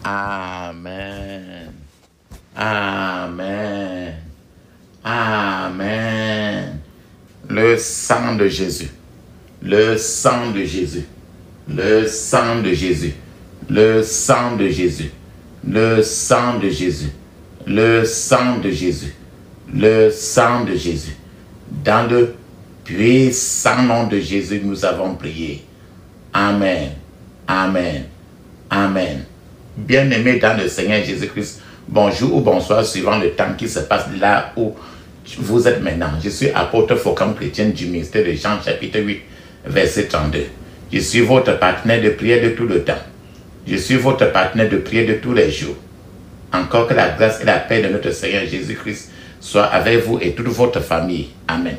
Amen. Amen. Amen. Le sang de Jésus. Le sang de Jésus. Le sang de Jésus. Le sang de Jésus. Le sang de Jésus. Le sang de Jésus. Le sang de Jésus. Dans le puissant nom de Jésus, nous avons prié. Amen. Amen. Amen. Bien-aimés dans le Seigneur Jésus-Christ, bonjour ou bonsoir suivant le temps qui se passe là où vous êtes maintenant. Je suis apôtre Focam chrétien du ministère de Jean chapitre 8, verset 32. Je suis votre partenaire de prière de tout le temps. Je suis votre partenaire de prière de tous les jours. Encore que la grâce et la paix de notre Seigneur Jésus-Christ soient avec vous et toute votre famille. Amen.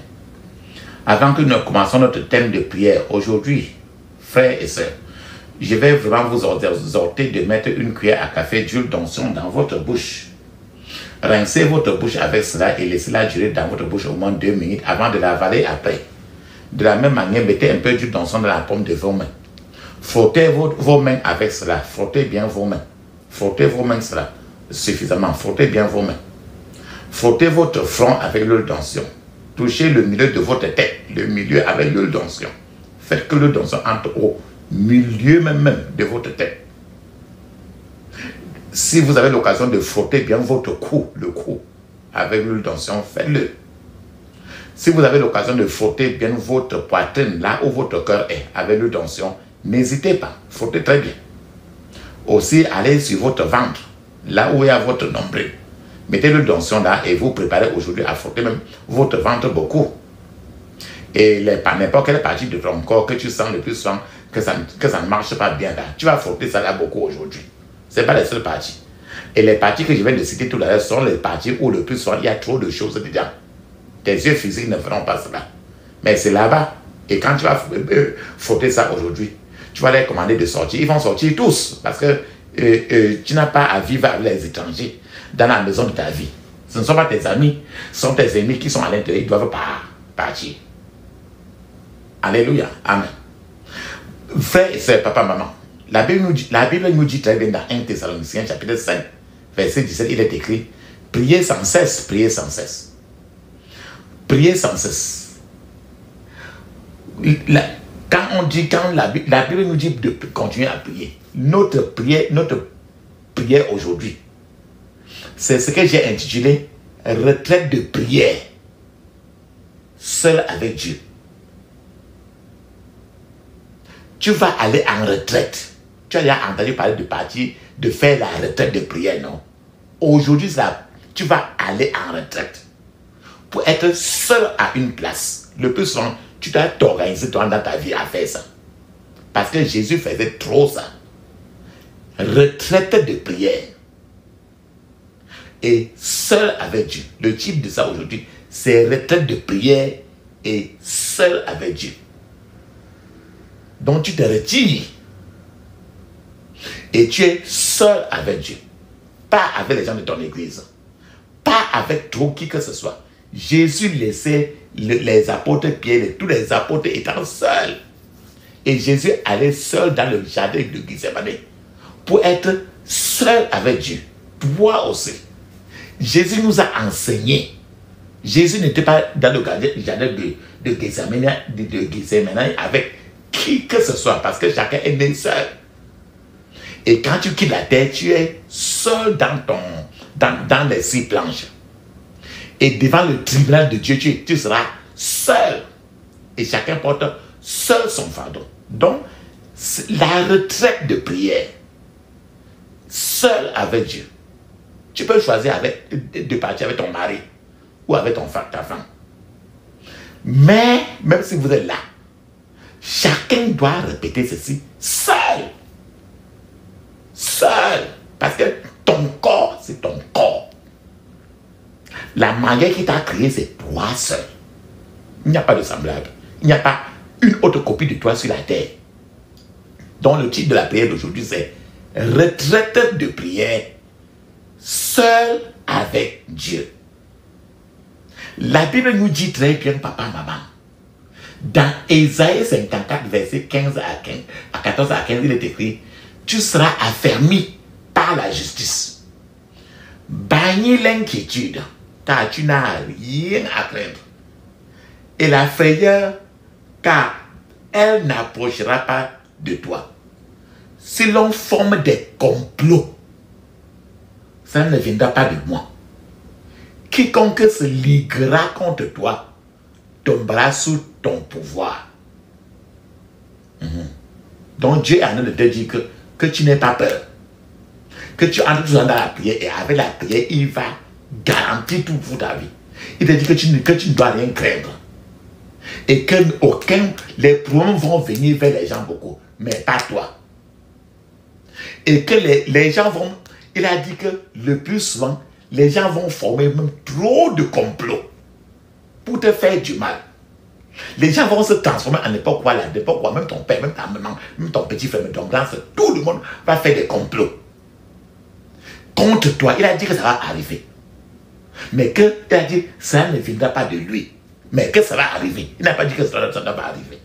Avant que nous commencions notre thème de prière aujourd'hui, frères et sœurs, je vais vraiment vous exhorter de mettre une cuillère à café d'huile d'onction dans votre bouche. Rincez votre bouche avec cela et laissez-la durer dans votre bouche au moins 2 minutes avant de l'avaler après. De la même manière, mettez un peu d'huile d'onction dans la paume de vos mains. Frottez vos mains avec cela. Frottez bien vos mains. Frottez vos mains cela suffisamment. Frottez bien vos mains. Frottez votre front avec l'huile d'onction. Touchez le milieu de votre tête, le milieu avec l'huile d'onction. Faites que l'huile d'onction entre au milieu même de votre tête. Si vous avez l'occasion de frotter bien votre cou, le cou, avec l'huile d'onction, faites-le. Si vous avez l'occasion de frotter bien votre poitrine, là où votre cœur est, avec l'huile d'onction, n'hésitez pas, frottez très bien. Aussi, allez sur votre ventre, là où il y a votre nombril. Mettez l'huile d'onction là et vous préparez aujourd'hui à frotter même votre ventre beaucoup. Et par n'importe quelle partie de ton corps que tu sens le plus souvent que ça ne marche pas bien là, tu vas frotter ça là beaucoup aujourd'hui. Ce n'est pas les seules parties. Et les parties que je viens de citer tout à l'heure sont les parties où le plus souvent il y a trop de choses dedans. Tes yeux physiques ne feront pas cela. Mais c'est là-bas. Et quand tu vas frotter ça aujourd'hui, tu vas les commander de sortir. Ils vont sortir tous parce que tu n'as pas à vivre avec les étrangers dans la maison de ta vie. Ce ne sont pas tes amis, ce sont tes ennemis qui sont à l'intérieur. Ils doivent partir. Alléluia. Amen. Frères et sœurs, papa, maman, la Bible nous dit très bien dans 1 Thessaloniciens chapitre 5, verset 17, il est écrit, priez sans cesse, priez sans cesse. Priez sans cesse. Quand la Bible nous dit de continuer à prier, notre prière aujourd'hui, c'est ce que j'ai intitulé retraite de prière, seul avec Dieu. Tu vas aller en retraite. Tu as déjà entendu parler de partir, de faire la retraite de prière, non? Aujourd'hui, tu vas aller en retraite pour être seul à une place. Le plus souvent, tu dois t'organiser toi dans ta vie à faire ça. Parce que Jésus faisait trop ça. Retraite de prière. Et seul avec Dieu. Le type de ça aujourd'hui, c'est retraite de prière et seul avec Dieu. Donc tu te retires et tu es seul avec Dieu. Pas avec les gens de ton église. Pas avec trop qui que ce soit. Jésus laissait les apôtres Pierre et tous les apôtres étant seuls. Et Jésus allait seul dans le jardin de Gethsémane pour être seul avec Dieu. Toi aussi. Jésus nous a enseigné. Jésus n'était pas dans le jardin de Gethsémane avec qui que ce soit, parce que chacun est né seul. Et quand tu quittes la terre, tu es seul dans les 6 planches. Et devant le tribunal de Dieu, tu seras seul. Et chacun porte seul son fardeau. Donc, la retraite de prière, seul avec Dieu. Tu peux choisir de partir avec ton mari ou avec ta femme. Mais, même si vous êtes là, chacun doit répéter ceci seul. Seul. Parce que ton corps, c'est ton corps. La manière qui t'a créé, c'est toi seul. Il n'y a pas de semblable. Il n'y a pas une autre copie de toi sur la terre. Donc le titre de la prière d'aujourd'hui, c'est retraite de prière, seul avec Dieu. La Bible nous dit très bien, papa, maman, Dans Ésaïe 54, verset 14 à 15, il est écrit, tu seras affermi par la justice. Banni l'inquiétude, car tu n'as rien à craindre. Et la frayeur, car elle n'approchera pas de toi. Si l'on forme des complots, ça ne viendra pas de moi. Quiconque se liguera contre toi tombera sous ton pouvoir. Donc Dieu est en train de te dire que tu n'aies pas peur. Que tu entres toujours dans la prière et avec la prière, il va garantir tout pour ta vie. Il te dit que tu ne dois rien craindre. Et que les problèmes vont venir vers les gens beaucoup, mais pas toi. Et que les gens vont, il a dit que le plus souvent, les gens vont former même trop de complots pour te faire du mal. Les gens vont se transformer en n'importe quoi, même ton père, même ta maman, même ton petit frère, même ton grand frère, tout le monde va faire des complots contre toi. Il a dit que ça va arriver. Mais il a dit ça ne viendra pas de lui. Mais que ça va arriver. Il n'a pas dit que ça ne va pas arriver.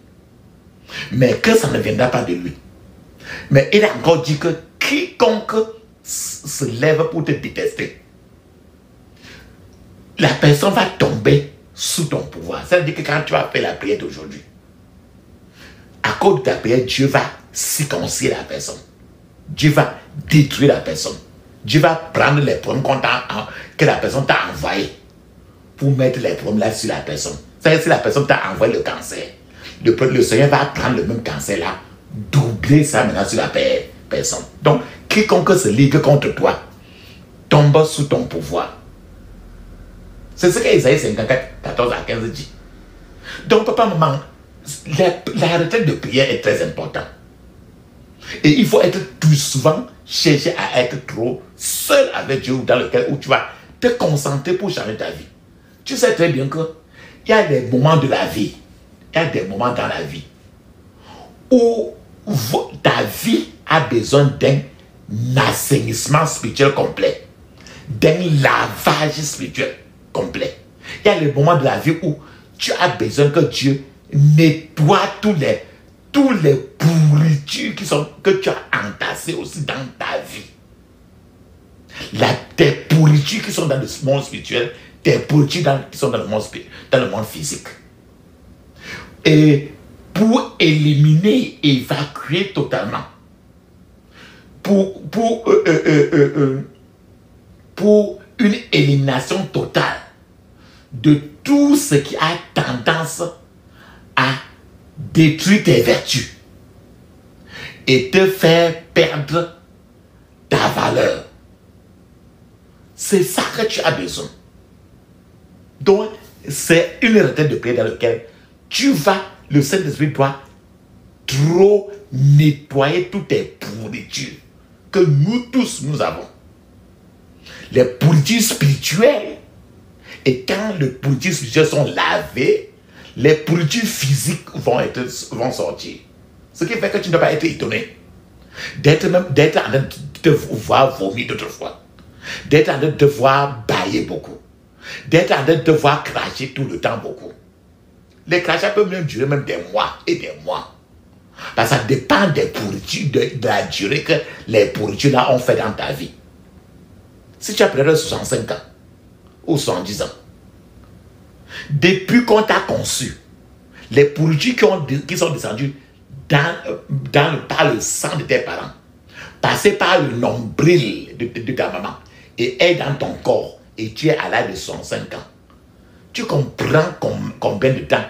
Mais que ça ne viendra pas de lui. Mais il a encore dit que quiconque se lève pour te détester, la personne va tomber sous ton pouvoir. Ça veut dire que quand tu vas faire la prière d'aujourd'hui, à cause de ta prière, Dieu va circoncire la personne. Dieu va détruire la personne. Dieu va prendre les problèmes que la personne t'a envoyé pour mettre les problèmes là sur la personne. C'est-à-dire si la personne t'a envoyé le cancer, le Seigneur va prendre le même cancer là, doubler ça maintenant sur la personne. Donc, quiconque se ligue contre toi tombe sous ton pouvoir. C'est ce qu'Ésaïe 54, 14 à 15 dit. Donc, papa, maman, la retraite de prière est très importante. Et il faut être tout souvent chercher à être trop seul avec Dieu dans lequel où tu vas te concentrer pour changer ta vie. Tu sais très bien qu'il y a des moments de la vie, il y a des moments dans la vie où ta vie a besoin d'un assainissement spirituel complet, d'un lavage spirituel complet. Il y a les moments de la vie où tu as besoin que Dieu nettoie tous les pourritures que tu as entassées aussi dans ta vie. Tes pourritures qui sont dans le monde spirituel, tes pourritures qui sont dans le monde physique. Et pour éliminer, évacuer totalement, pour une élimination totale de tout ce qui a tendance à détruire tes vertus et te faire perdre ta valeur. C'est ça que tu as besoin. Donc, c'est une retraite de prière dans laquelle le Saint-Esprit doit trop nettoyer toutes tes pourritures que nous tous nous avons. Les pourritures spirituelles. Et quand les pourritures spirituelles sont lavées, les pourritures physiques vont sortir. Ce qui fait que tu ne dois pas être étonné d'être en train de te voir vomir d'autres fois, d'être en train de te voir bailler beaucoup, d'être en train de te voir cracher tout le temps beaucoup. Les crachats peuvent même durer même des mois et des mois. Parce que ça dépend des pourritures, de la durée que les pourritures là ont fait dans ta vie. Si tu as près de 65 ans ou 70 ans, depuis qu'on t'a conçu, les pourritures qui sont descendues par le sang de tes parents, passées par le nombril de ta maman et est dans ton corps et tu es à l'âge de 65 ans, tu comprends combien de temps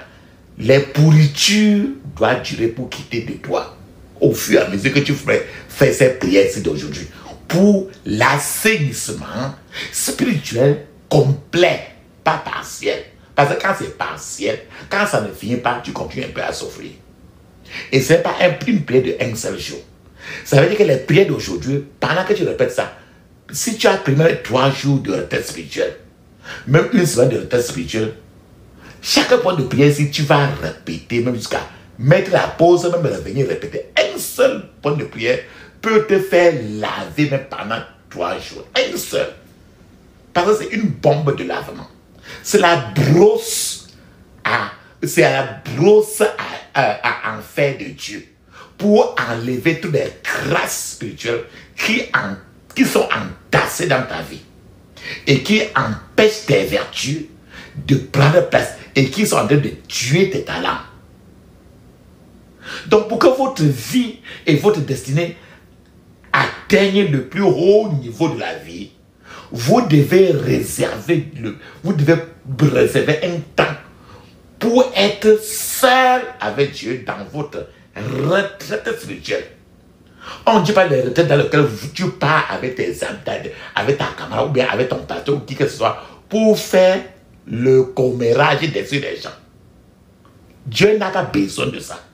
les pourritures doivent durer pour quitter de toi au fur et à mesure que tu fais ces prières d'aujourd'hui pour l'assainissement spirituel complet, pas partiel. Parce que quand c'est partiel, quand ça ne finit pas, tu continues un peu à souffrir. Et ce n'est pas une prière d'un seul jour. Ça veut dire que les prières d'aujourd'hui, pendant que tu répètes ça, si tu as pris 3 jours de retraite spirituelle, même une semaine de retraite spirituelle, chaque point de prière, si tu vas répéter, même jusqu'à mettre la pause, même revenir répéter, un seul point de prière peut te faire laver même pendant 3 jours. Un seul. Parce que c'est une bombe de lavement. C'est la brosse à c'est à la brosse à en fer de Dieu pour enlever toutes les grâces spirituelles qui sont entassées dans ta vie et qui empêchent tes vertus de prendre place et qui sont en train de tuer tes talents. Donc pour que votre vie et votre destinée atteignent le plus haut niveau de la vie, vous devez réserver un temps pour être seul avec Dieu dans votre retraite spirituelle. On ne dit pas les retraites dans lesquelles tu pars avec tes amis, avec ta camarade ou bien avec ton pasteur ou qui que ce soit pour faire le commérage des yeux des gens. Dieu n'a pas besoin de ça.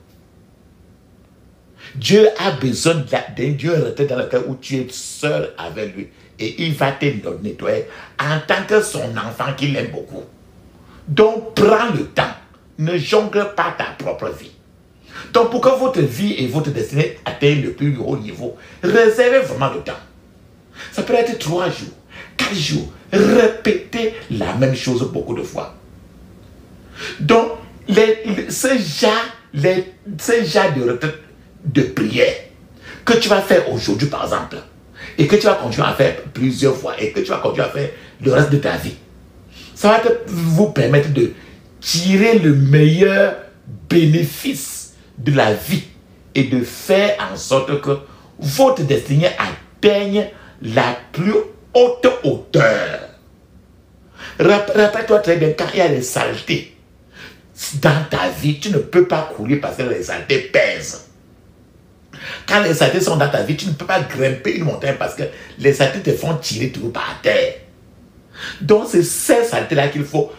Dieu a besoin d'une retraite dans laquelle où tu es seul avec lui et il va te nettoyer en tant que son enfant qu'il aime beaucoup. Donc prends le temps, ne jongle pas ta propre vie. Donc pour que votre vie et votre destinée atteignent le plus haut niveau, réservez vraiment le temps. Ça peut être 3 jours, 4 jours, répétez la même chose beaucoup de fois. Donc ces genres de retraite de prière que tu vas faire aujourd'hui par exemple et que tu vas continuer à faire plusieurs fois et que tu vas continuer à faire le reste de ta vie, ça va vous permettre de tirer le meilleur bénéfice de la vie et de faire en sorte que votre destinée atteigne la plus haute hauteur. Rappelle-toi très bien, quand il y a des saletés dans ta vie, tu ne peux pas courir parce que les saletés pèsent. Quand les saletés sont dans ta vie, tu ne peux pas grimper une montagne parce que les saletés te font tirer toujours par terre. Donc c'est ces saletés-là qu'il faut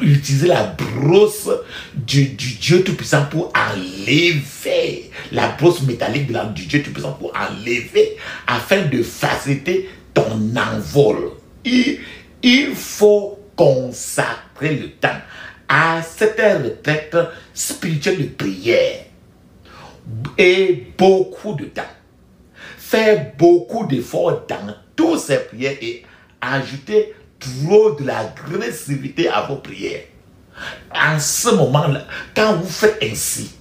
utiliser la brosse du Dieu Tout-Puissant pour enlever, la brosse métallique du Dieu Tout-Puissant pour enlever afin de faciliter ton envol. Il faut consacrer le temps à cette retraite spirituelle de prière. Et beaucoup de temps. Faire beaucoup d'efforts dans toutes ces prières et ajouter trop de l'agressivité à vos prières. En ce moment-là, quand vous faites ainsi,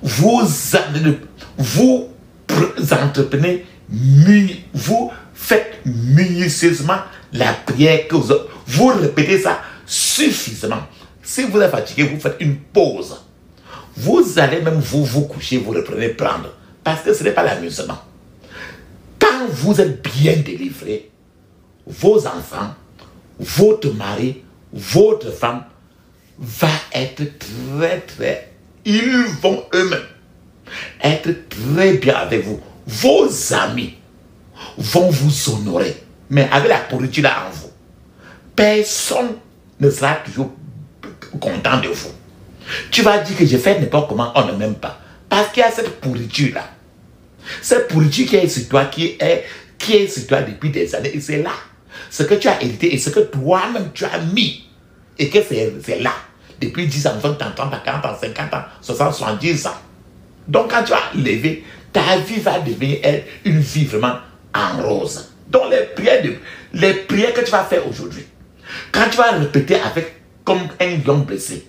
vous entreprenez, vous faites minutieusement la prière que vous répétez ça suffisamment. Si vous êtes fatigué, vous faites une pause. Vous allez même vous coucher, vous reprenez prendre. Parce que ce n'est pas l'amusement. Quand vous êtes bien délivré, vos enfants, votre mari, votre femme va être ils vont eux-mêmes être très bien avec vous. Vos amis vont vous honorer. Mais avec la pourriture là en vous, personne ne sera toujours content de vous. Tu vas dire que je fais n'importe comment, on ne m'aime pas. Parce qu'il y a cette pourriture-là. Cette pourriture qui est sur toi, qui est sur toi depuis des années. Et c'est là. Ce que tu as hérité et ce que toi-même tu as mis. Et que c'est là. Depuis 10 ans, 20 ans, 30 ans, 40 ans, 50 ans, 60, 70 ans. Donc quand tu vas lever, ta vie va devenir une vie vraiment en rose. Donc les prières que tu vas faire aujourd'hui, quand tu vas répéter comme un lion blessé,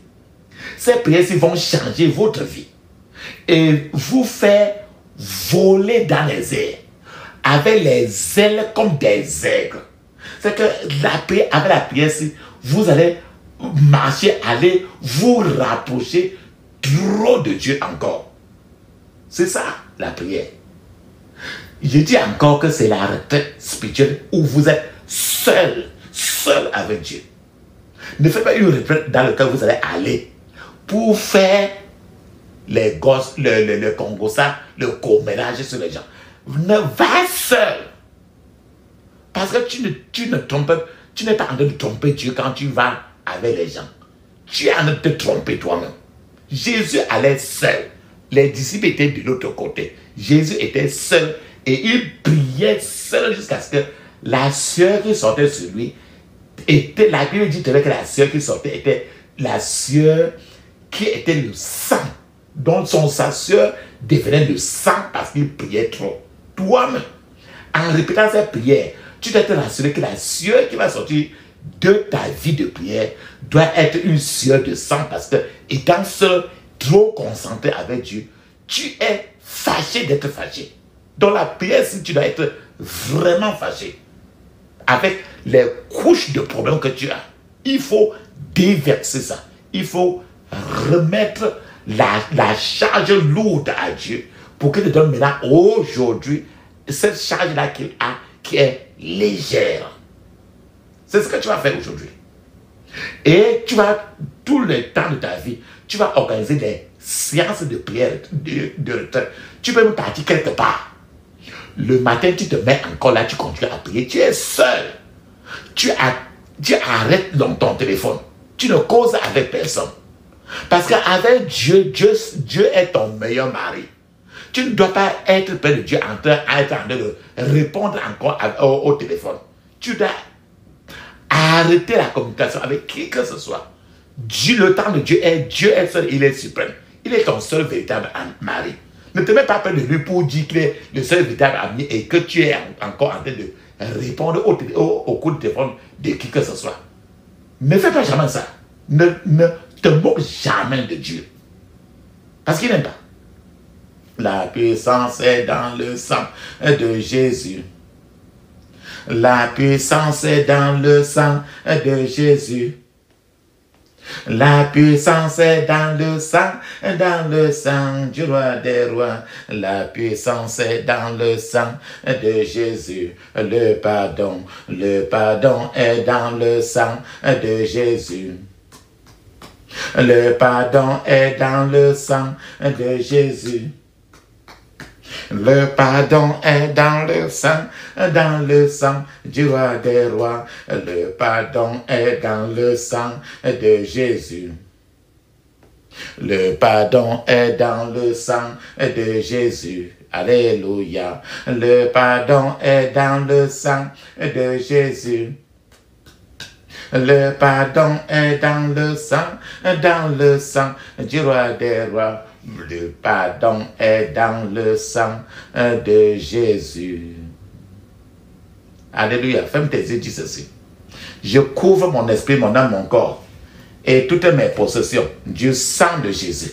ces prières vont changer votre vie et vous faire voler dans les airs avec les ailes comme des aigles. C'est que avec la prière, vous allez marcher, aller vous rapprocher trop de Dieu encore. C'est ça la prière. Je dis encore que c'est la retraite spirituelle où vous êtes seul avec Dieu. Ne faites pas une retraite dans laquelle vous allez aller pour faire les gosses, le Congo, ça, le commérage sur les gens. Va seul. Parce que tu n'es pas en train de tromper Dieu quand tu vas avec les gens. Tu es en train de te tromper toi-même. Jésus allait seul. Les disciples étaient de l'autre côté. Jésus était seul et il priait seul jusqu'à ce que la sœur qui sortait sur lui était, la Bible dit que la sœur qui sortait était la sœur qui était le sang. Donc sa sœur devenait le sang parce qu'il priait trop. Toi-même, en répétant cette prière, tu dois te rassurer que la sœur qui va sortir de ta vie de prière doit être une sueur de sang parce que, étant seul, trop concentré avec Dieu, tu es fâché d'être fâché. Dans la prière, si tu dois être vraiment fâché, avec les couches de problèmes que tu as, il faut déverser ça. Il faut remettre la charge lourde à Dieu pour qu'il te donne maintenant, aujourd'hui, cette charge-là qu'il a, qui est légère. C'est ce que tu vas faire aujourd'hui. Et tu vas, tout le temps de ta vie, tu vas organiser des séances de prière, de retraite. Tu peux même partir quelque part. Le matin, tu te mets encore là, tu continues à prier. Tu es seul. Tu arrêtes dans ton téléphone. Tu ne causes avec personne. Parce qu'avec Dieu, Dieu est ton meilleur mari. Tu ne dois pas être près de Dieu en train de répondre encore au téléphone. Tu dois arrêter la communication avec qui que ce soit. Dieu, le temps de Dieu est seul, il est suprême. Il est ton seul véritable mari. Ne te mets pas près de lui pour dire qu'il est le seul véritable ami et que tu es encore en train de répondre au coup de téléphone de qui que ce soit. Ne fais pas jamais ça. Ne te moque jamais de Dieu. Parce qu'il n'aime pas. La puissance est dans le sang de Jésus. La puissance est dans le sang de Jésus. La puissance est dans le sang du roi des rois. La puissance est dans le sang de Jésus. Le pardon est dans le sang de Jésus. Le pardon est dans le sang de Jésus. Le pardon est dans le sang du roi des rois. Le pardon est dans le sang de Jésus. Le pardon est dans le sang de Jésus. Alléluia. Le pardon est dans le sang de Jésus. Le pardon est dans le sang du roi des rois. Le pardon est dans le sang de Jésus. Alléluia. Ferme tes yeux, dis ceci. Je couvre mon esprit, mon âme, mon corps et toutes mes possessions du sang de Jésus.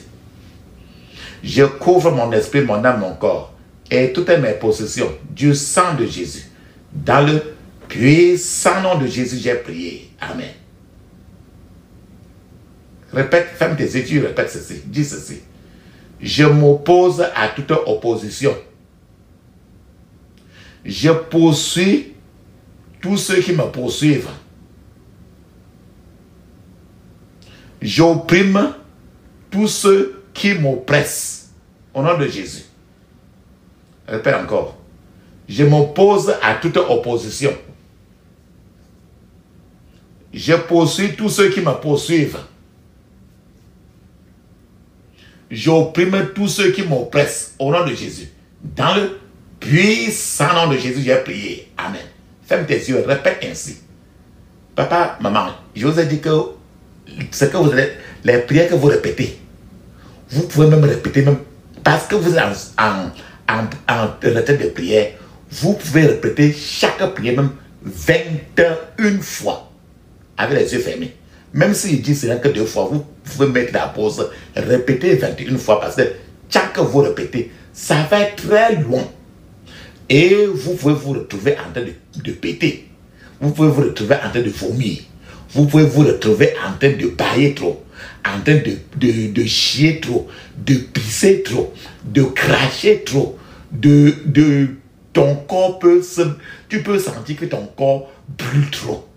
Je couvre mon esprit, mon âme, mon corps et toutes mes possessions du sang de Jésus. Dans le puissant nom de Jésus, j'ai prié. Amen. Répète, ferme tes yeux, tu répètes ceci, dis ceci. Je m'oppose à toute opposition. Je poursuis tous ceux qui me poursuivent. J'opprime tous ceux qui m'oppressent. Au nom de Jésus. Répète encore. Je m'oppose à toute opposition. Je poursuis tous ceux qui me poursuivent. J'opprime tous ceux qui m'oppressent au nom de Jésus. Dans le puissant nom de Jésus, j'ai prié. Amen. Ferme tes yeux, répète ainsi. Papa, maman, je vous ai dit que c'est que vous allez, les prières que vous répétez, vous pouvez même répéter, même parce que vous êtes en retraite de prière, vous pouvez répéter chaque prière même 21 fois avec les yeux fermés. Même s'il dit c'est que 2 fois, vous pouvez mettre la pause, répéter 21 fois parce que chaque que vous répétez, ça va être très loin. Et vous pouvez vous retrouver en train de péter. Vous pouvez vous retrouver en train de vomir. Vous pouvez vous retrouver en train de bailler trop, en train de chier trop, de pisser trop, de cracher trop, ton corps tu peux sentir que ton corps brûle trop.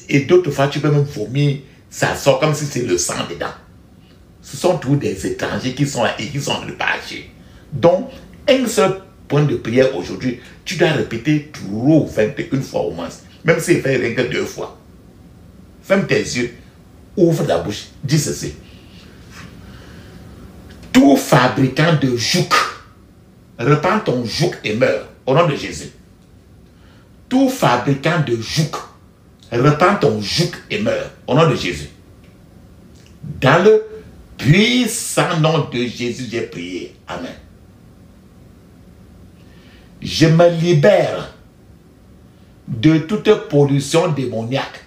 Et d'autres fois, tu peux même vomir, ça sort comme si c'est le sang dedans. Ce sont tous des étrangers qui sont là et qui sont repâchés. Donc, un seul point de prière aujourd'hui, tu dois répéter toujours 21 fois au moins. Même s'il fait rien que 2 fois. Ferme tes yeux, ouvre ta bouche, dis ceci. Tout fabricant de jouk, reprends ton jouk et meurs, au nom de Jésus. Tout fabricant de jouk, reprends ton jouk et meurs, au nom de Jésus. Dans le puissant nom de Jésus, j'ai prié. Amen. Je me libère de toute pollution démoniaque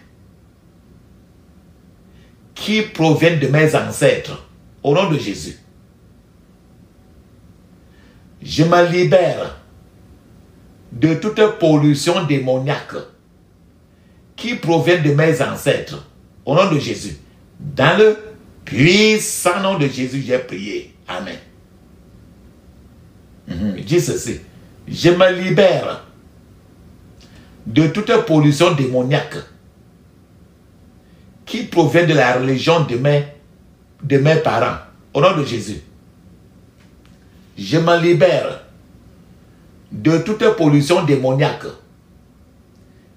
qui proviennent de mes ancêtres, au nom de Jésus. Je me libère de toute pollution démoniaque qui provient de mes ancêtres, au nom de Jésus. Dans le puissant nom de Jésus, j'ai prié. Amen. Dis ceci. Je me libère de toute pollution démoniaque qui provient de la religion de mes parents, au nom de Jésus. Je me libère de toute pollution démoniaque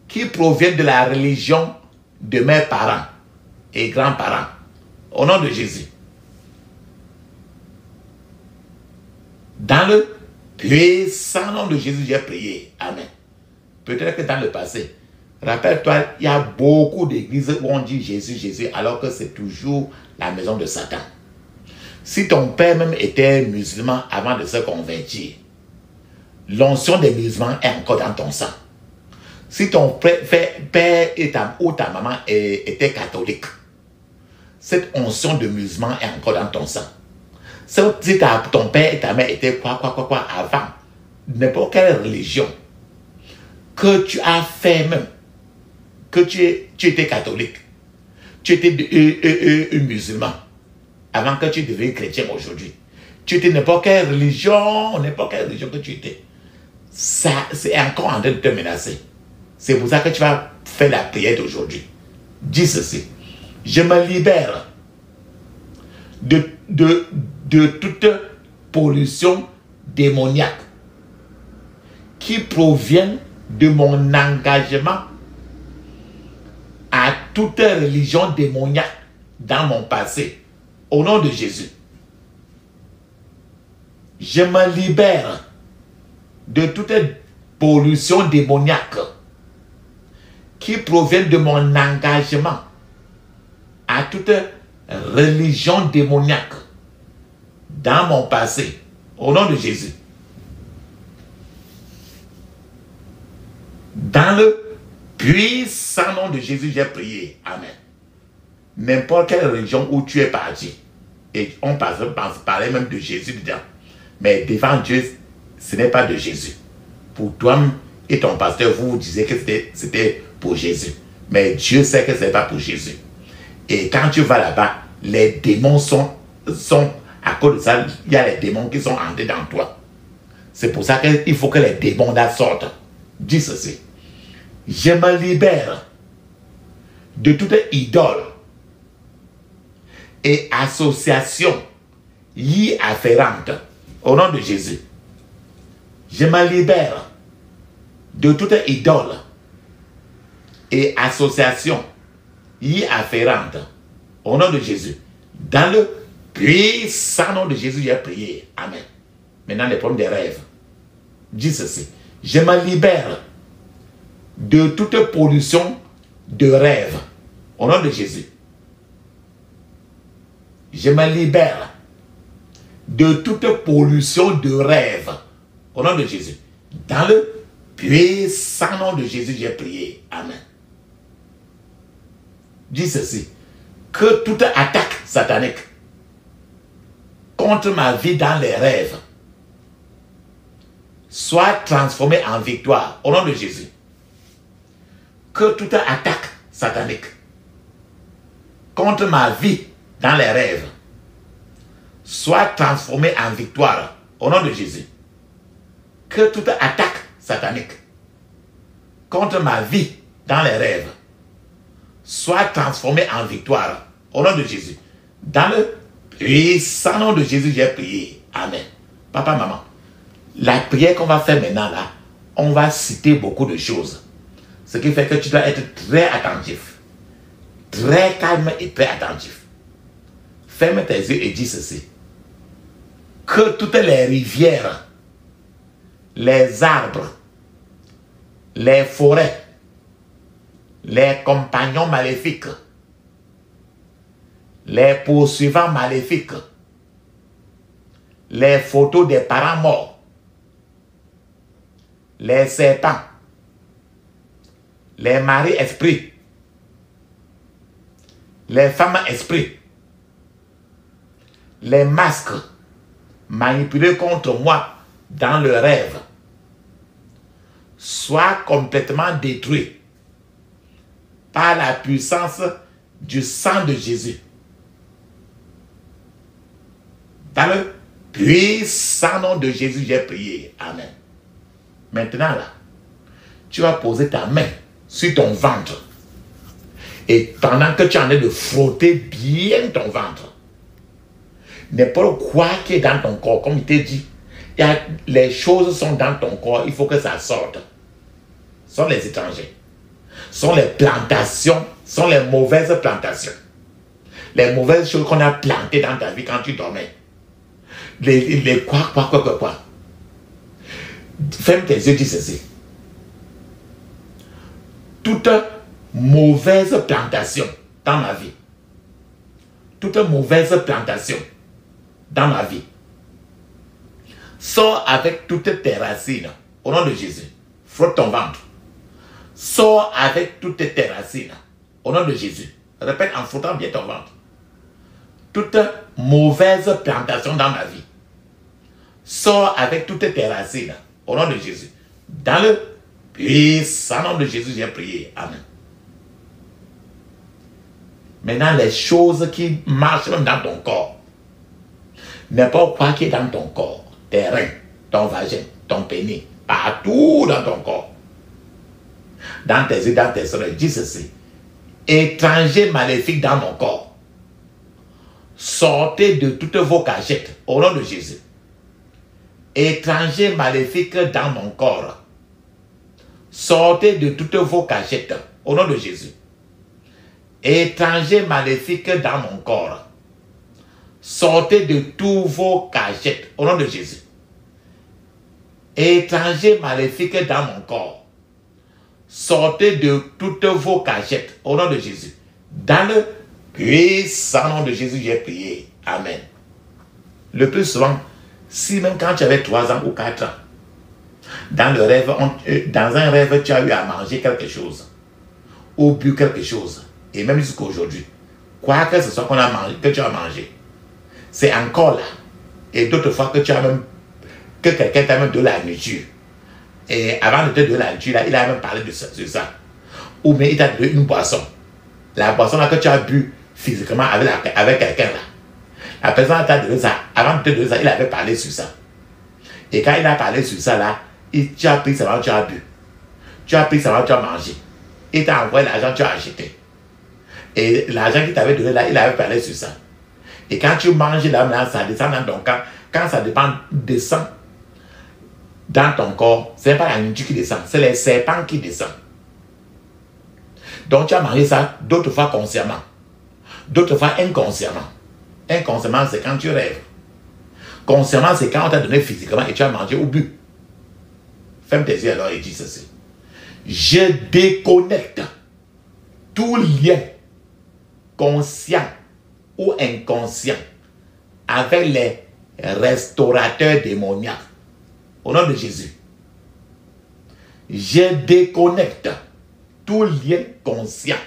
qui provient de la religion de mes parents et grands-parents, au nom de Jésus. Dans le puissant nom de Jésus, j'ai prié. Amen. Peut-être que dans le passé, rappelle-toi, il y a beaucoup d'églises où on dit Jésus, Jésus, alors que c'est toujours la maison de Satan. Si ton père même était musulman avant de se convertir, l'onction des musulmans est encore dans ton sang. Si ton père ou ta maman était catholique, cette onction de musulman est encore dans ton sang. Si ton père et ta mère étaient quoi avant, n'importe quelle religion que tu as fait même, que tu étais catholique, tu étais musulman, avant que tu deviennes chrétien aujourd'hui. Tu étais n'importe quelle religion que tu étais. Ça, c'est encore en train de te menacer. C'est pour ça que tu vas faire la prière d'aujourd'hui. Dis ceci. Je me libère de toute pollution démoniaque qui provient de mon engagement à toute religion démoniaque dans mon passé. Au nom de Jésus. Je me libère de toute pollution démoniaque qui provient de mon engagement à toute religion démoniaque dans mon passé. Au nom de Jésus. Dans le puissant nom de Jésus, j'ai prié. Amen. N'importe quelle religion où tu es parti, et on parlait même de Jésus dedans, mais devant Dieu, ce n'est pas de Jésus. Pour toi et ton pasteur, vous disiez que c'était pour Jésus. Mais Dieu sait que ce n'est pas pour Jésus. Et quand tu vas là-bas, les démons sont à cause de ça, il y a les démons qui sont entrés dans toi. C'est pour ça qu'il faut que les démons là sortent. Dis ceci. Je me libère de toute idole et association y afférente au nom de Jésus. Je me libère de toute idole et association y afférente au nom de Jésus. Dans le puissant nom de Jésus, j'ai prié. Amen. Maintenant, les problèmes des rêves. Dis ceci. Je me libère de toute pollution de rêve au nom de Jésus. Je me libère de toute pollution de rêve au nom de Jésus. Dans le puissant nom de Jésus, j'ai prié. Amen. Dis ceci. Que toute attaque satanique contre ma vie dans les rêves soit transformée en victoire au nom de Jésus. Que toute attaque satanique contre ma vie dans les rêves soit transformée en victoire au nom de Jésus. Que toute attaque satanique contre ma vie dans les rêves soit transformée en victoire au nom de Jésus. Dans le puissant nom de Jésus, j'ai prié. Amen. Papa, maman, la prière qu'on va faire maintenant là, on va citer beaucoup de choses. Ce qui fait que tu dois être très attentif. Très calme et très attentif. Ferme tes yeux et dis ceci. Que toutes les rivières, les arbres, les forêts, les compagnons maléfiques, les poursuivants maléfiques, les photos des parents morts, les serpents, les maris esprits, les femmes esprits, les masques manipulés contre moi dans le rêve soient complètement détruits par la puissance du sang de Jésus. Dans le puissant nom de Jésus, j'ai prié. Amen. Maintenant là, tu vas poser ta main sur ton ventre. Et pendant que tu en es de frotter bien ton ventre, n'importe quoi qui est dans ton corps, comme il t'a dit, les choses sont dans ton corps, il faut que ça sorte. Ce sont les étrangers. Ce sont les plantations, ce sont les mauvaises plantations. Les mauvaises choses qu'on a plantées dans ta vie quand tu dormais. Les quoi. Ferme tes yeux, dis ceci. Toute mauvaise plantation dans ma vie, toute mauvaise plantation dans ma vie, sors avec toutes tes racines au nom de Jésus. Frotte ton ventre. Sors avec toutes tes racines au nom de Jésus. Répète en frottant bien ton ventre. Toute mauvaise plantation dans ma vie, sors avec toutes tes racines au nom de Jésus. Dans le puissant nom de Jésus, j'ai prié. Amen. Maintenant, les choses qui marchent même dans ton corps, n'importe quoi qui est dans ton corps, tes reins, ton vagin, ton pénis, partout dans ton corps, dans tes yeux, dans tes oreilles, dis ceci. Étrangers maléfiques dans mon corps, sortez de toutes vos cachettes au nom de Jésus. Étrangers maléfiques dans mon corps, sortez de toutes vos cachettes au nom de Jésus. Étrangers maléfiques dans mon corps, sortez de tous vos cachettes au nom de Jésus. Étrangers maléfiques dans mon corps, sortez de toutes vos cachettes au nom de Jésus. Dans le puissant nom de Jésus, j'ai prié. Amen. Le plus souvent, si même quand tu avais 3 ans ou 4 ans, dans le rêve, dans un rêve, tu as eu à manger quelque chose, ou bu quelque chose, et même jusqu'à aujourd'hui, quoi que ce soit qu'on a mangé, que tu as mangé, c'est encore là. Et d'autres fois que tu as même, que quelqu'un t'a même donné la nourriture, et avant de te donner la nourriture, là, il a même parlé de ça. Ou bien il t'a donné une boisson. La boisson là que tu as bu physiquement avec quelqu'un là. La personne t'a donné ça. Avant de te donner ça, il avait parlé sur ça. Et quand il a parlé sur ça là, tu as pris ça, tu as bu. Tu as pris ça, tu as mangé. Il t'a envoyé l'argent, tu as acheté. Et l'argent qu'il t'avait donné là, il avait parlé sur ça. Et quand tu manges là, ça descend dans ton corps. Quand ça descend dans ton corps, ce n'est pas la nourriture qui descend, c'est les serpents qui descendent. Donc tu as mangé ça d'autres fois consciemment, d'autres fois inconsciemment. Inconsciemment, c'est quand tu rêves. Consciemment, c'est quand on t'a donné physiquement et tu as mangé ou bu. Ferme tes yeux alors et dis ceci. Je déconnecte tout lien conscient ou inconscient avec les restaurateurs démoniaques. Au nom de Jésus. Je déconnecte tout lien conscient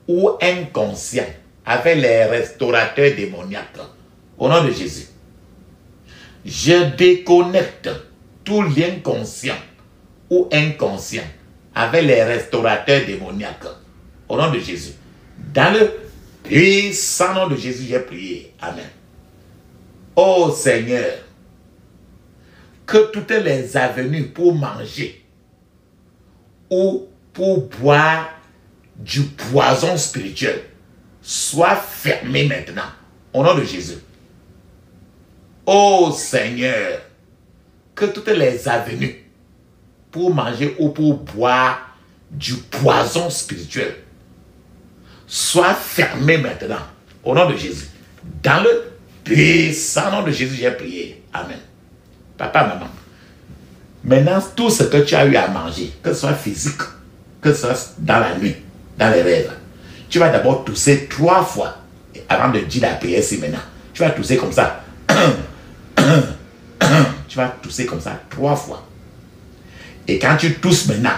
ou inconscient avec les restaurateurs démoniaques. Au nom de Jésus. Je déconnecte tout lien conscient ou inconscient avec les restaurateurs démoniaques. Au nom de Jésus. Dans le puissant nom de Jésus, j'ai prié. Amen. Oh Seigneur, que toutes les avenues pour manger ou pour boire du poison spirituel soient fermées maintenant. Au nom de Jésus. Oh Seigneur, que toutes les avenues pour manger ou pour boire du poison spirituel soient fermées maintenant. Au nom de Jésus. Dans le puissant nom de Jésus, j'ai prié. Amen. Papa, maman, maintenant tout ce que tu as eu à manger, que ce soit physique, que ce soit dans la nuit, dans les rêves, tu vas d'abord tousser 3 fois avant de dire la prière ici maintenant. Tu vas tousser comme ça. Tu vas tousser comme ça 3 fois. Et quand tu tousses maintenant,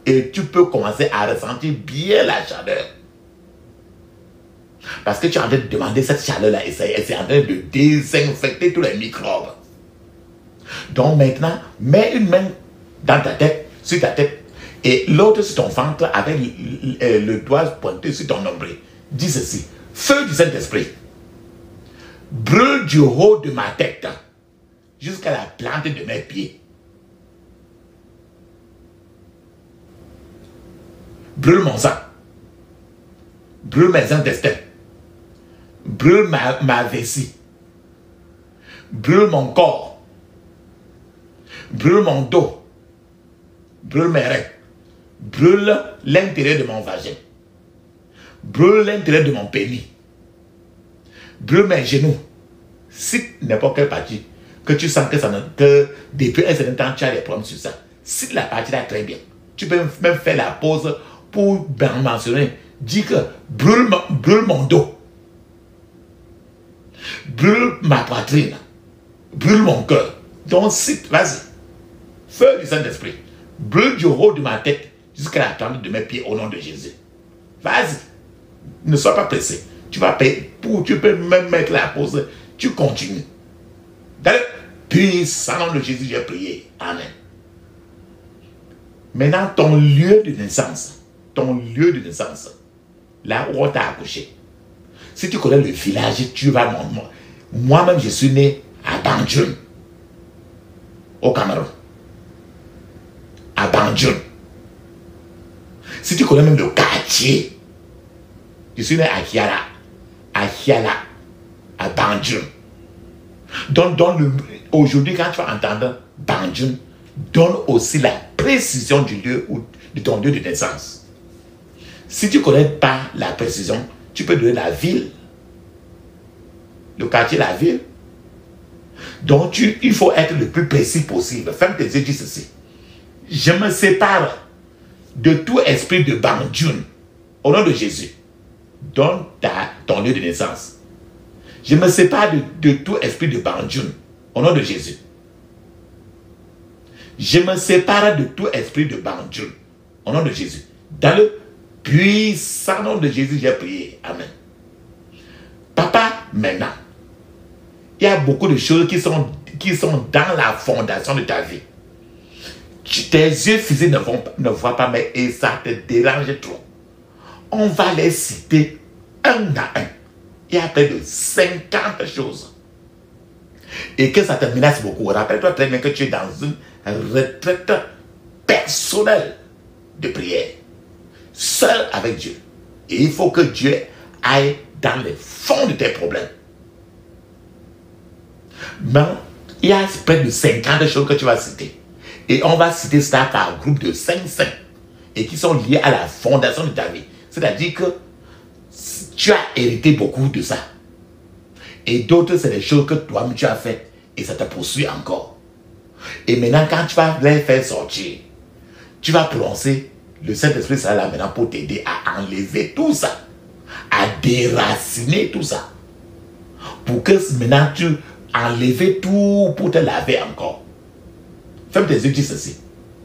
Et tu peux commencer à ressentir bien la chaleur. Parce que tu es en train de demander cette chaleur-là et c'est en train de désinfecter tous les microbes. Donc maintenant, mets une main dans ta tête, sur ta tête, et l'autre sur ton ventre avec le doigt pointé sur ton nombril. Dis ceci: feu du Saint-Esprit, brûle du haut de ma tête jusqu'à la plante de mes pieds. Brûle mon sang, brûle mes intestins, brûle ma vessie, brûle mon corps, brûle mon dos, brûle mes reins, brûle l'intérieur de mon vagin, brûle l'intérieur de mon pénis, brûle mes genoux. Cite n'importe quelle partie que tu sens que depuis un certain temps tu as des problèmes sur ça. Cite la partie là très bien. Tu peux même faire la pause pour mentionner. Dis que brûle mon dos, brûle ma poitrine, brûle mon cœur. Donc cite, vas-y. Feu du Saint-Esprit, brûle du haut de ma tête jusqu'à la plante de mes pieds au nom de Jésus. Vas-y. Ne sois pas pressé. Tu vas payer tu peux même mettre la pause. Tu continues. Dans le puissant nom de Jésus, j'ai prié. Amen. Maintenant, ton lieu de naissance, là où on t'a accouché. Si tu connais le village, tu vas... Moi-même, je suis né à Banjul, au Cameroun. À Banjul. Si tu connais même le quartier, je suis né à Kiala, à Banjul. Donc, aujourd'hui, quand tu vas entendre Banjul, donne aussi la précision du lieu de ton lieu de naissance. Si tu ne connais pas la précision, tu peux donner la ville. Le quartier, la ville. Donc, il faut être le plus précis possible. Ferme tes yeux, dis ceci: je me sépare de tout esprit de Banjul au nom de Jésus. Donne ton lieu de naissance. Je me sépare de tout esprit de Banjul au nom de Jésus. Je me sépare de tout esprit de Banjul au nom de Jésus. Dans le puissant nom de Jésus, j'ai prié. Amen. Papa, maintenant, il y a beaucoup de choses qui sont dans la fondation de ta vie. Tes yeux physiques ne voient pas, mais et ça te dérange trop. On va les citer un à un. Il y a près de 50 choses. Et que ça te menace beaucoup. Rappelle-toi très bien que tu es dans une retraite personnelle de prière. Seul avec Dieu. Et il faut que Dieu aille dans les fonds de tes problèmes. Mais il y a près de 50 choses que tu vas citer. Et on va citer ça par groupe de 5 et qui sont liés à la fondation de ta vie. C'est-à-dire que tu as hérité beaucoup de ça. Et d'autres, c'est des choses que toi-même tu as faites. Et ça te poursuit encore. Et maintenant, quand tu vas les faire sortir, tu vas prononcer, le Saint-Esprit sera là maintenant pour t'aider à enlever tout ça. À déraciner tout ça. Pour que maintenant tu enleves tout pour te laver encore. Ferme tes yeux, dis ceci.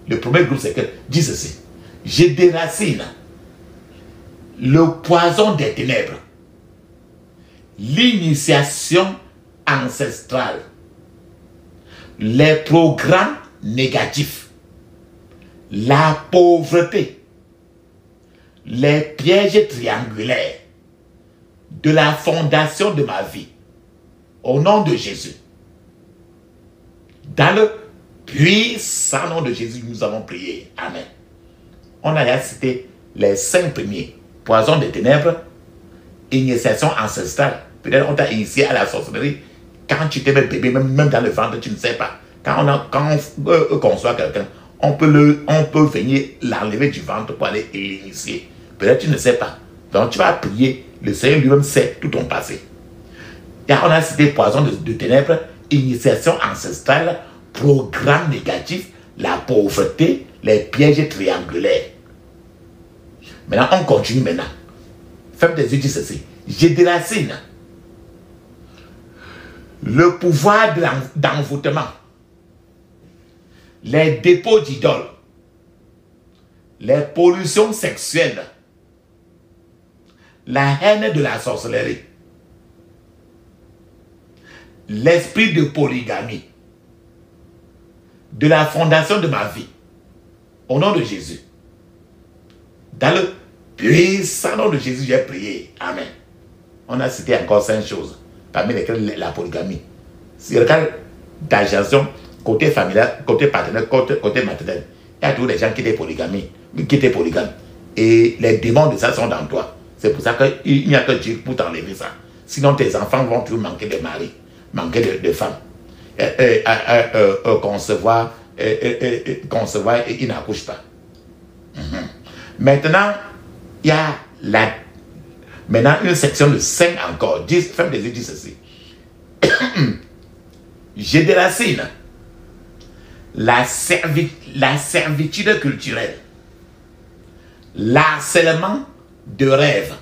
Le premier groupe, c'est que, dis ceci: je déracine le poison des ténèbres, l'initiation ancestrale, les programmes négatifs, la pauvreté, les pièges triangulaires de la fondation de ma vie, au nom de Jésus. Dans le puissant nom de Jésus, nous avons prié. Amen. On a cité les 5 premiers: poison des ténèbres, initiation ancestrale. Peut-être on t'a initié à la sorcellerie quand tu étais bébé, même dans le ventre, tu ne sais pas. Quand on conçoit quelqu'un, on peut venir l'enlever du ventre pour aller l'initier. Peut-être tu ne sais pas. Donc tu vas prier. Le Seigneur lui-même sait tout ton passé. Et on a cité poison de ténèbres, initiation ancestrale, programme négatif, la pauvreté, les pièges triangulaires. Maintenant, on continue maintenant. Ferme tes yeux, dis ceci: je déracine le pouvoir d'envoûtement, les dépôts d'idoles, les pollutions sexuelles, la haine de la sorcellerie, l'esprit de polygamie, de la fondation de ma vie, au nom de Jésus. Dans le puissant nom de Jésus, j'ai prié. Amen. On a cité encore 5 choses, parmi lesquelles la polygamie. Si le cas d'agention, côté familial, côté partenaire, côté maternel, il y a tous les gens qui étaient polygames. Et les démons de ça sont dans toi. C'est pour ça qu'il n'y a que Dieu pour t'enlever ça. Sinon, tes enfants vont toujours manquer de mari, manquer de femme. Concevoir et ils n'accouchent pas. Maintenant, il y a maintenant une section de 5 encore. Femme des yeux dit ceci. Je déracine la servitude culturelle, l'harcèlement de rêve,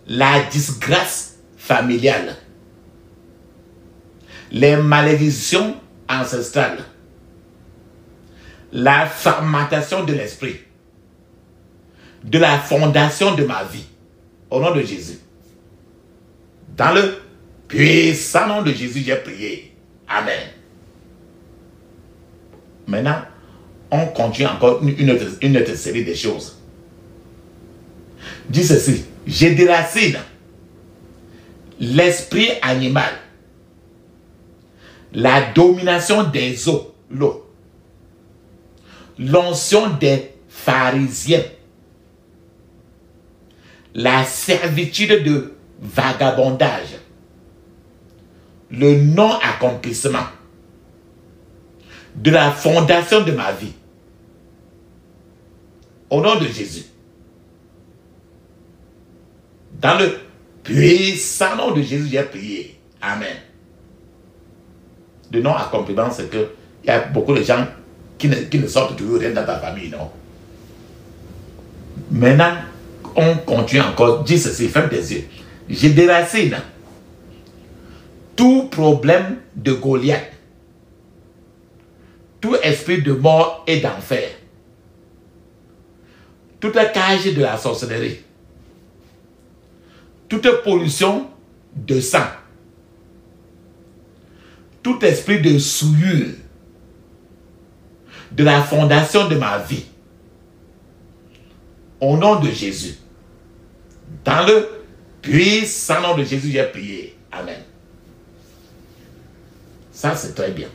la disgrâce familiale, les malédictions ancestrales, la fermentation de l'esprit, de la fondation de ma vie, au nom de Jésus. Dans le puissant nom de Jésus, j'ai prié. Amen. Maintenant, on continue encore une autre série de choses. Dis ceci. Je déracine l'esprit animal, la domination des l'eau, l'onction des pharisiens, la servitude de vagabondage, le non-accomplissement de la fondation de ma vie. Au nom de Jésus. Dans le puissant nom de Jésus, j'ai prié. Amen. Le non-accomplissement, c'est qu'il y a beaucoup de gens qui ne sortent toujours rien dans ta famille, non? Maintenant, on continue encore. Dis ceci, ferme tes yeux. Je déracine tout problème de Goliath, tout esprit de mort et d'enfer, toute cage de la sorcellerie, toute pollution de sang, tout esprit de souillure de la fondation de ma vie, au nom de Jésus. Dans le puissant nom de Jésus, j'ai prié. Amen. Ça, c'est très bien.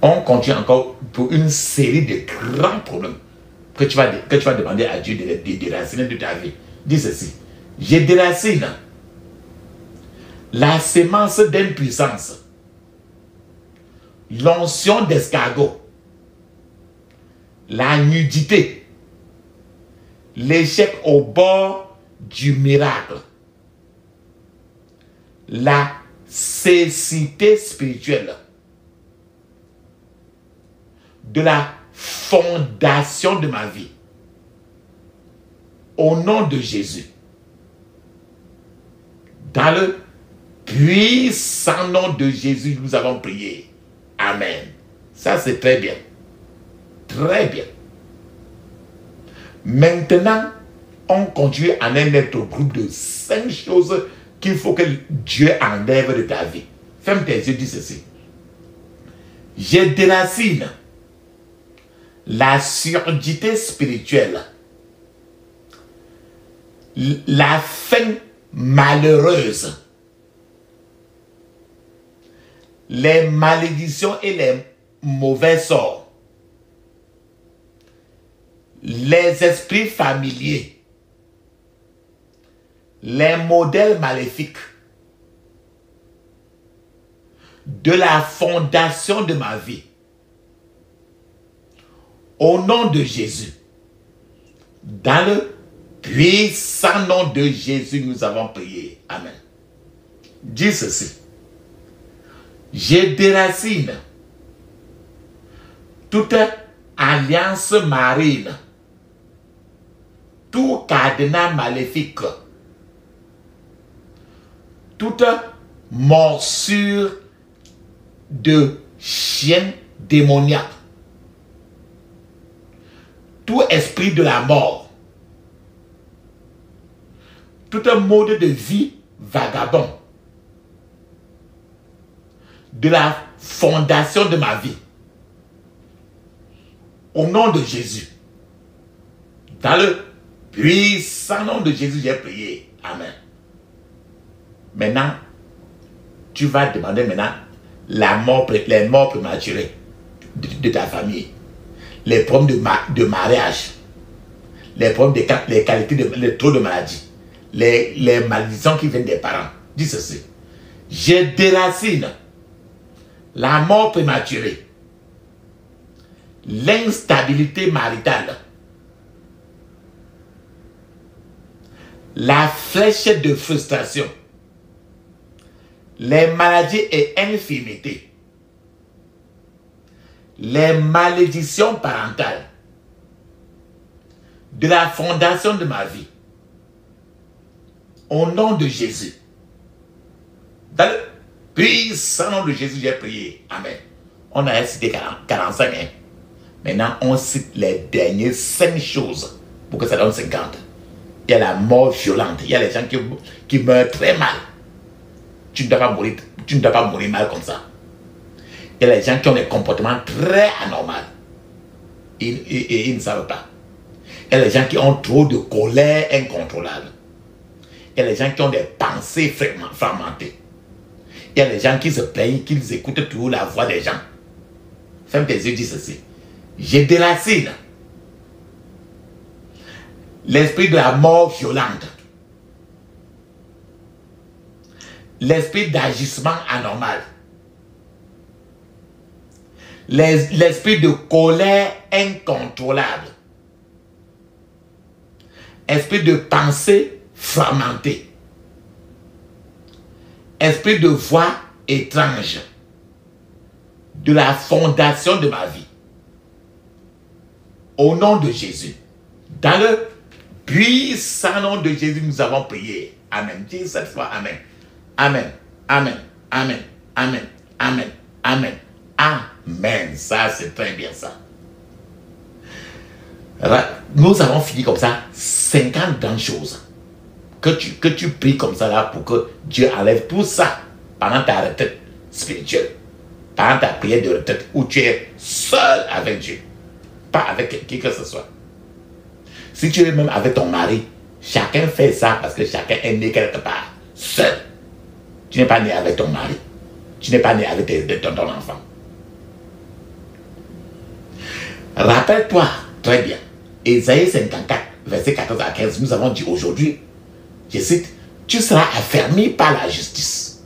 On continue encore pour une série de grands problèmes que tu vas demander à Dieu de déraciner de ta vie. Dis ceci. Je déracine la sémence d'impuissance, l'onction d'escargot, la nudité, l'échec au bord du miracle, la cécité spirituelle, de la fondation de ma vie. Au nom de Jésus. Dans le puissant nom de Jésus, nous avons prié. Amen. Ça, c'est très bien. Très bien. Maintenant, on continue à un autre groupe de 5 choses qu'il faut que Dieu enlève de ta vie. Ferme tes yeux, dis ceci. Je déracine la surdité spirituelle, la fin malheureuse, les malédictions et les mauvais sorts, les esprits familiers, les modèles maléfiques de la fondation de ma vie. Au nom de Jésus, dans le puissant nom de Jésus, nous avons prié. Amen. Dis ceci. Je déracine toute alliance marine, tout cadenas maléfique, toute morsure de chien démoniaque, tout esprit de la mort, tout un mode de vie vagabond, de la fondation de ma vie, au nom de Jésus, dans le puissant nom de Jésus, j'ai prié. Amen. Maintenant, tu vas demander maintenant les morts prématurées de ta famille, les problèmes de mariage, les problèmes les qualités, les taux de maladie, les malédictions qui viennent des parents. Dis ceci: je déracine la mort prématurée, l'instabilité maritale, la flèche de frustration, les maladies et infirmités, les malédictions parentales de la fondation de ma vie, au nom de Jésus. Dans le puissant nom de Jésus, j'ai prié. Amen. On a cité 45. Hein? Maintenant, on cite les dernières 5 choses pour que ça donne 50. Il y a la mort violente. Il y a les gens qui meurent très mal. Tu ne dois pas mourir mal comme ça. Il y a les gens qui ont des comportements très anormaux. Ils ne savent pas. Il y a les gens qui ont trop de colère incontrôlable. Il y a les gens qui ont des pensées fragmentées. Il y a les gens qui se plaignent, qu'ils écoutent toujours la voix des gens. Ferme tes yeux, dis ceci: je déracine l'esprit de la mort violente, l'esprit d'agissement anormal, l'esprit de colère incontrôlable, esprit de pensée fragmentée, esprit de voix étrange, de la fondation de ma vie, au nom de Jésus. Dans le puissant nom de Jésus, nous avons prié. Amen. Dis cette fois Amen. Amen. Amen. Amen. Amen. Amen. Amen. Amen. Ça, c'est très bien ça. Nous avons fini comme ça 50 grandes choses. Que tu pries comme ça là pour que Dieu enlève tout ça pendant ta retraite spirituelle. Pendant ta prière de retraite où tu es seul avec Dieu. Pas avec qui que ce soit. Si tu es même avec ton mari, chacun fait ça parce que chacun est né quelque part. Seul. Tu n'es pas né avec ton mari. Tu n'es pas né avec ton enfant. Rappelle-toi très bien. Ésaïe 54, verset 14 à 15, nous avons dit aujourd'hui, je cite: tu seras affermi par la justice,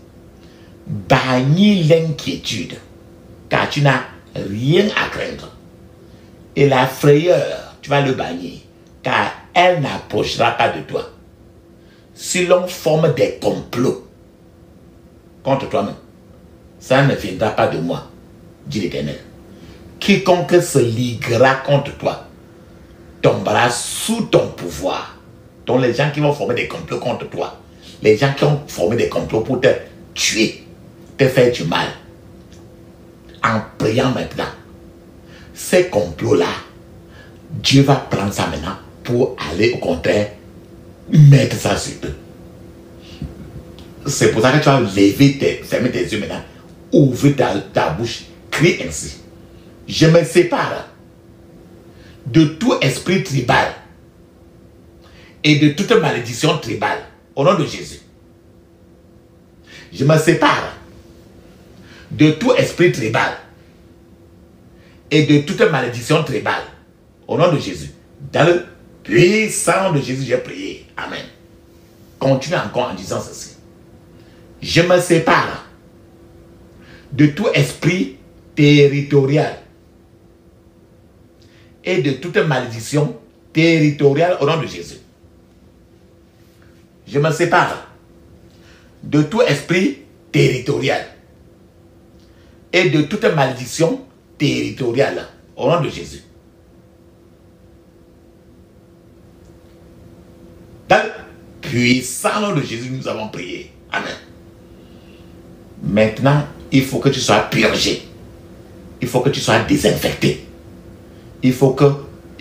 banni l'inquiétude, car tu n'as rien à craindre. Et la frayeur, tu vas le bannir, car elle n'approchera pas de toi. Si l'on forme des complots contre toi-même, ça ne viendra pas de moi, dit l'Éternel. Quiconque se liguera contre toi tombera sous ton pouvoir. Donc les gens qui vont former des complots contre toi, les gens qui ont formé des complots pour te tuer, te faire du mal, en priant maintenant, ces complots-là, Dieu va prendre ça maintenant pour aller au contraire mettre ça sur eux. C'est pour ça que tu vas fermer tes yeux maintenant, ouvrir ta bouche, crie ainsi: je me sépare de tout esprit tribal et de toute malédiction tribale au nom de Jésus. Je me sépare de tout esprit tribal et de toute malédiction tribale au nom de Jésus. Dans le puissant nom de Jésus, j'ai prié. Amen. Continue encore en disant ceci: je me sépare de tout esprit territorial et de toute malédiction territoriale au nom de Jésus. Je me sépare de tout esprit territorial et de toute malédiction territoriale au nom de Jésus. Dans le puissant nom de Jésus, nous avons prié. Amen. Maintenant, il faut que tu sois purgé. Il faut que tu sois désinfecté. Il faut que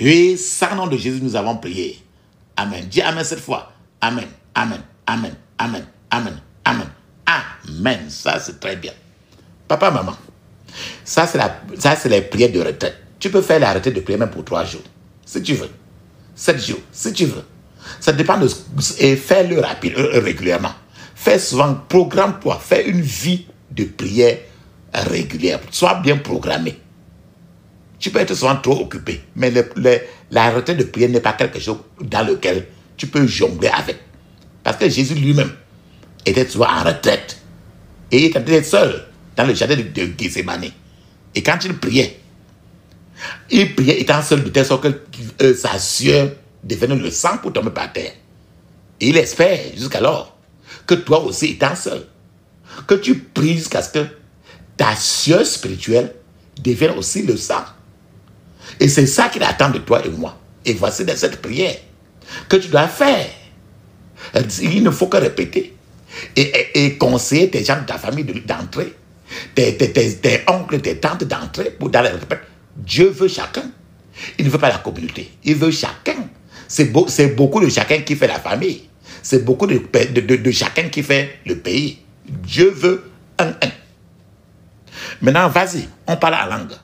Oui, sans nom de Jésus, nous avons prié. Amen. Dis Amen cette fois. Amen, Amen, Amen, Amen, Amen, Amen, Amen. Ça, c'est très bien. Papa, maman, ça, c'est les prières de retraite. Tu peux faire la retraite de prière même pour 3 jours, si tu veux. 7 jours, si tu veux. Ça dépend de... Et fais-le régulièrement. Fais souvent, programme-toi. Fais une vie de prière régulière. Sois bien programmé. Tu peux être souvent trop occupé, mais la retraite de prière n'est pas quelque chose dans lequel tu peux jongler avec. Parce que Jésus lui-même était souvent en retraite. Et il était seul dans le jardin de Gethsémani. Et quand il priait étant seul de telle sorte que sa sueur devenait le sang pour tomber par terre. Et il espère jusqu'alors que toi aussi, étant seul, que tu pries jusqu'à ce que ta sueur spirituelle devienne aussi le sang. Et c'est ça qu'il attend de toi et moi. Et voici dans cette prière que tu dois faire. Il ne faut que répéter. Et conseiller tes gens de ta famille d'entrer. Tes oncles, tes tantes d'entrer pour dans la répète. Dieu veut chacun. Il ne veut pas la communauté. Il veut chacun. C'est beaucoup de chacun qui fait la famille. C'est beaucoup de chacun qui fait le pays. Dieu veut un. Maintenant, vas-y, on parle en langue.